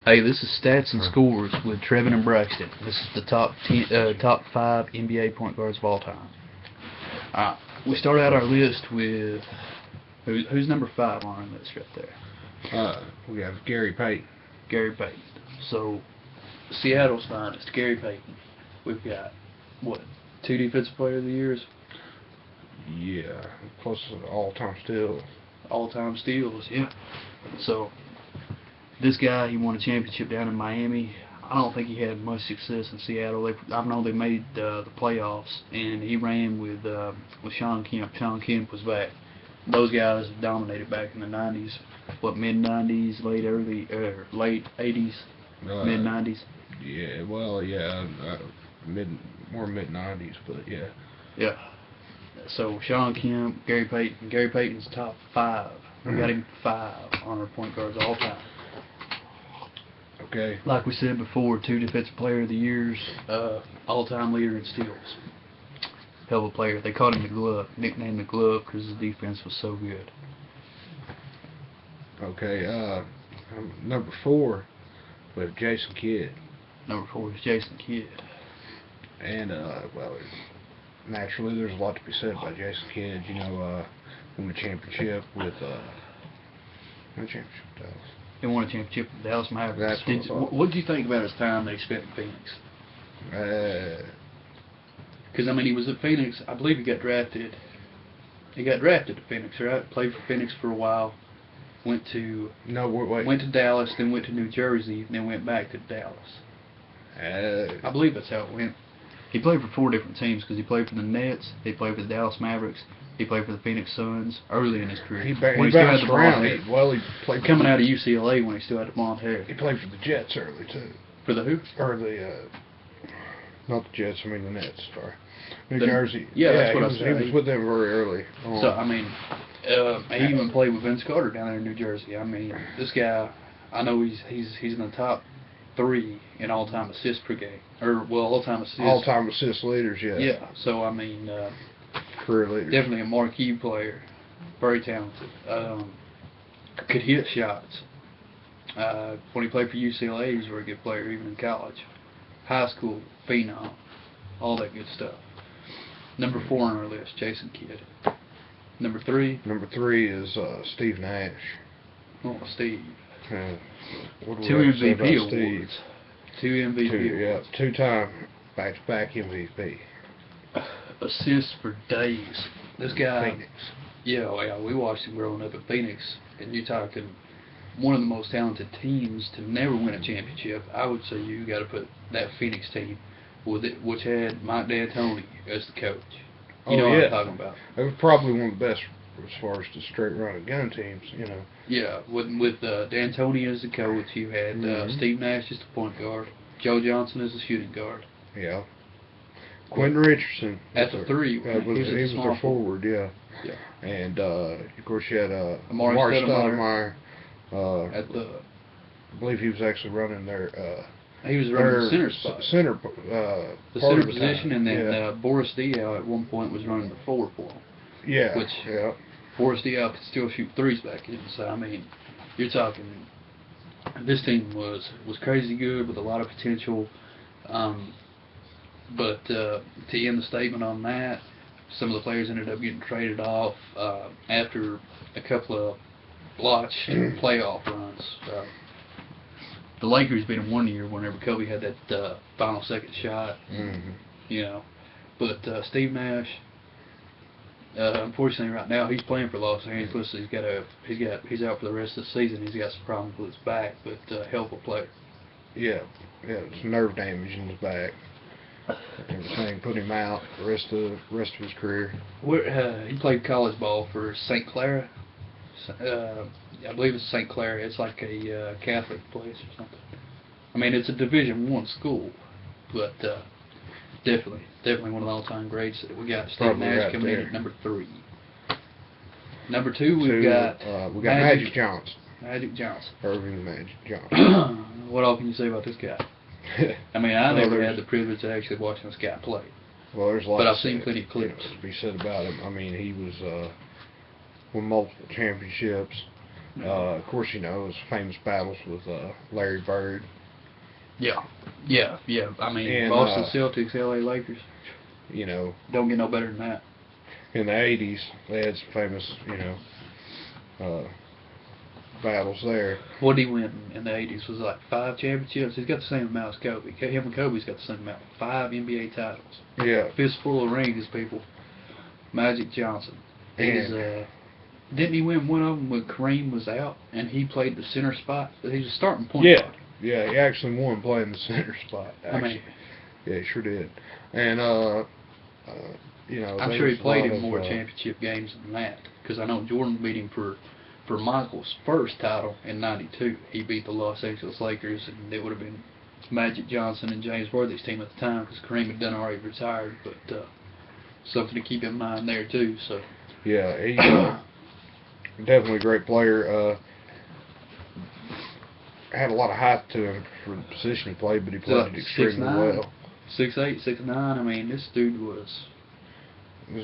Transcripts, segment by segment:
Hey, this is stats and scores with Trevin and Braxton. This is the top 5 NBA point guards of all time. We start out our list with who's number 5 on our list right there? We have Gary Payton. Gary Payton. So Seattle's finest, Gary Payton. We've got what, 2 defensive player of the years? Yeah, plus all-time steals. All-time steals, yeah. So this guy, he won a championship down in Miami. I don't think he had much success in Seattle. I know they made the playoffs, and he ran with Sean Kemp. Sean Kemp was back. Those guys dominated back in the 90s. What, mid-90s, late 80s, mid-90s? Yeah, well, yeah, more mid-90s, but yeah. Yeah. So Sean Kemp, Gary Payton. Gary Payton's top 5. We got him 5 on our point guards all time. Okay. Like we said before, 2 defensive player of the years, all-time leader in steals. Hell of a player. They called him the Glove, nicknamed the Glove because his defense was so good. Okay. Number 4, we have Jason Kidd. Number 4 is Jason Kidd. And well, naturally, there's a lot to be said about Jason Kidd. You know, won a championship with Dallas. He won a championship with the Dallas Mavericks. What did you think about his time that he spent in Phoenix? Because I mean, he was at Phoenix. I believe he got drafted. He got drafted to Phoenix, right? Played for Phoenix for a while. Went to Dallas, then went to New Jersey, and then went back to Dallas. I believe that's how it went. He played for 4 different teams because he played for the Nets, he played for the Dallas Mavericks, he played for the Phoenix Suns early in his career. He bounced around. He played coming out of UCLA when he still had the blonde hair. He played for the Jets early too. For the who? Or not the Jets. I mean the Nets. Sorry, New Jersey. Yeah, that's what I was saying. He was with them very early. So I mean, he even played with Vince Carter down there in New Jersey. I mean, this guy, I know he's in the top 3 in all-time assists per game, all-time assists. All-time assist leaders, yeah. Yeah. So I mean, career leader. Definitely a marquee player. Very talented. Could hit shots. When he played for UCLA, he was a very good player, even in college. High school, phenom. All that good stuff. Number 4 on our list, Jason Kidd. Number 3? Number 3 is Steve Nash. Oh, Steve. 2 MVP awards. 2 MVP awards. Yeah, 2-time back-to-back MVP. Assists for days. This guy. Phoenix. Yeah, we watched him growing up at Phoenix, and you're talking one of the most talented teams to never win a championship. I would say you got to put that Phoenix team with it, which had Mike D'Antoni as the coach. You know what I'm talking about. It was probably one of the best as far as the straight run and gun teams, you know. Yeah, with D'Antoni as the coach, you had Steve Nash as the point guard, Joe Johnson as the shooting guard. Yeah. Quentin Richardson at the 3. He was their forward, yeah. Yeah. And of course you had Amari Stoudemire. At the, I believe he was actually running their. He was running the center spot. The center position, and then Boris Diaw at one point was running the 4 for him. Yeah. Boris Diaw could still shoot 3s back in. So I mean, you're talking. This team was crazy good with a lot of potential. But to end the statement on that, some of the players ended up getting traded off after a couple of blotched playoff runs. The Lakers beat them one year whenever Kobe had that final second shot. Mm-hmm. You know, but Steve Nash, unfortunately, right now he's playing for Los Angeles. He's out for the rest of the season. He's got some problems with his back, but hell of a player. Yeah, it's nerve damage in his back. Everything put him out the rest of his career. He played college ball for St. Clara. I believe it's St. Clara. It's like a Catholic place or something. I mean, it's a Division I school, but definitely one of the all-time greats. We got Steve Nash coming in at number 3. Number 2, we've got Magic Johnson. Magic Johnson. Irving Magic Johnson. What all can you say about this guy? I mean, I never had the privilege of actually watching this guy play. Well, there's a lot. But I've seen plenty of clips. To be said about him. I mean, he was won multiple championships. Of course, you know, his famous battles with Larry Bird. Yeah. I mean, And, Boston Celtics, LA Lakers. You know, don't get no better than that. In the 80s, they had some famous, you know, battles there. What did he win in the 80s? Was it like 5 championships? He's got the same amount as Kobe. Him and Kobe's got the same amount. 5 NBA titles. Yeah. Fistful of rings, people. Magic Johnson. Didn't he win one of them when Kareem was out and he played the center spot? He was starting point guard. Yeah, he actually won playing the center spot. Actually. I mean, yeah, he sure did. And you know, I'm sure he played in more championship games than that, because I know Jordan beat him for Michael's first title in '92. He beat the Los Angeles Lakers, and it would have been Magic Johnson and James Worthy's team at the time, because Kareem had done already retired. But something to keep in mind there too. So yeah, he's definitely a great player. Had a lot of height to him for the position he played, but he played it extremely well. 6'8", 6'9". I mean, this dude was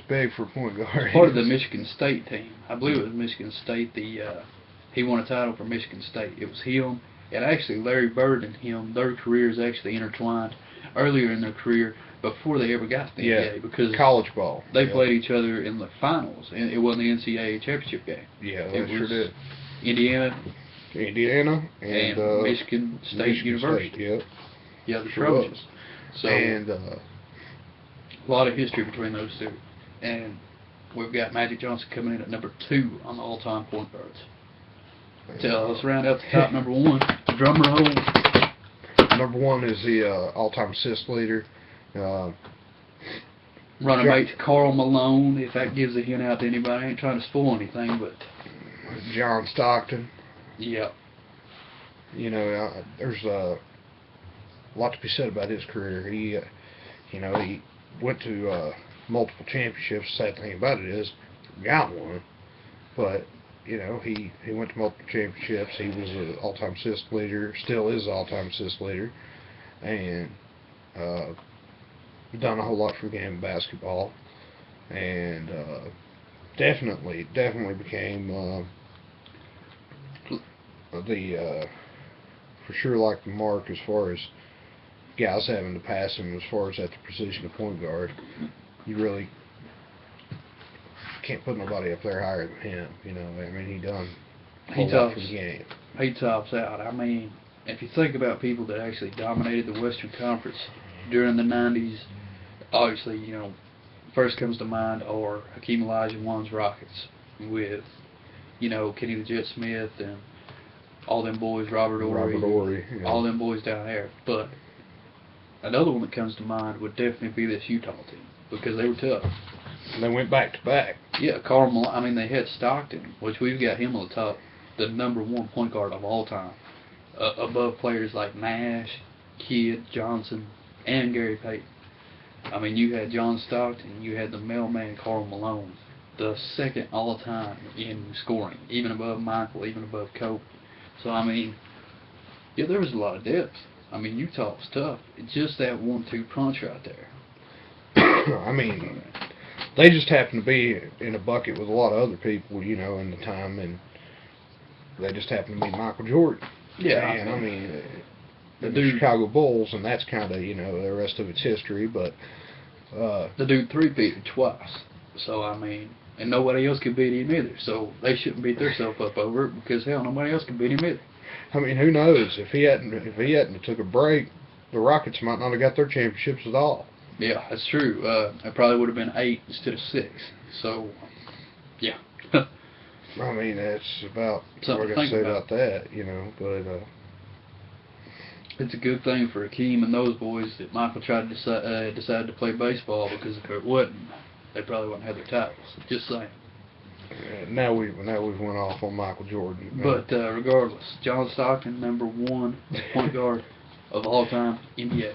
big for a point guard. Part of the Michigan State team. I believe it was Michigan State. He won a title for Michigan State. It was him, and actually Larry Bird and him, their careers actually intertwined earlier in their career before they ever got to the NBA, because college ball. They played each other in the finals, and it wasn't the NCAA championship game. Yeah, they sure did. Indiana and Michigan State University. State, yeah, the Trojans. So and a lot of history between those two. And we've got Magic Johnson coming in at number 2 on the all-time point guards. Let's round out the top number 1. Drum roll. Number 1 is the all-time assist leader. Running mate Karl Malone, if that gives a hint out to anybody. I ain't trying to spoil anything, but John Stockton. Yeah. You know, there's a lot to be said about his career. He, you know, he went to multiple championships. The sad thing about it is, he got one. But, you know, he went to multiple championships. He was an all-time assist leader, still is an all-time assist leader. And done a whole lot for the game of basketball. And definitely became for sure like the mark as far as guys having to pass him as far as at the position of point guard. You really can't put nobody up there higher than him. You know, I mean, he done a whole lot for the game. He tops out. I mean, if you think about people that actually dominated the Western Conference during the 90s, obviously, you know, first comes to mind are Hakeem Olajuwon's Rockets with, you know, Kenny the Jet Smith and all them boys, Robert Ory, yeah. all them boys down there. But another one that comes to mind would definitely be this Utah team, because they were tough. And they went back to back. Yeah, Karl Malone. I mean, they had Stockton, which we've got him on the top, the number 1 point guard of all time, above players like Nash, Kidd, Johnson, and Gary Payton. I mean, you had John Stockton, you had the mailman Karl Malone, the second all-time in scoring, even above Michael, even above Kobe. So, I mean, yeah, there was a lot of depth. I mean, Utah was tough. It's just that 1-2 punch right there. I mean, they just happened to be in a bucket with a lot of other people, you know, in the time, and they just happened to be Michael Jordan. Yeah. And, I mean, the Chicago Bulls, and that's kind of, you know, the rest of its history, but the dude three-peated twice. So, I mean, and nobody else could beat him either. So they shouldn't beat themselves up over it, because hell, nobody else could beat him either. I mean, who knows? If he hadn't took a break, the Rockets might not have got their championships at all. Yeah, that's true. It probably would have been 8 instead of 6. So, yeah. I mean, that's about something what I got to say about that, you know. But it's a good thing for Hakeem and those boys that Michael tried to decide to play baseball, because if it wasn't, they probably wouldn't have their titles. Just saying. Now we've went off on Michael Jordan. But regardless, John Stockton, number 1 point guard of all time, NBA.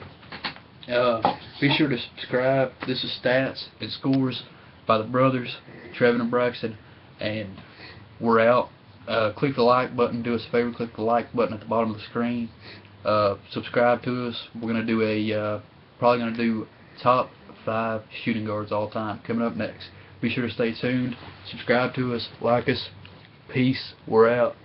Be sure to subscribe. This is Stats and Scores by the brothers, Trevin and Braxton, and we're out. Click the like button. Do us a favor. Click the like button at the bottom of the screen. Subscribe to us. We're gonna do probably gonna do top 5 shooting guards all time coming up next. Be sure to stay tuned. Subscribe to us. Like us. Peace. We're out.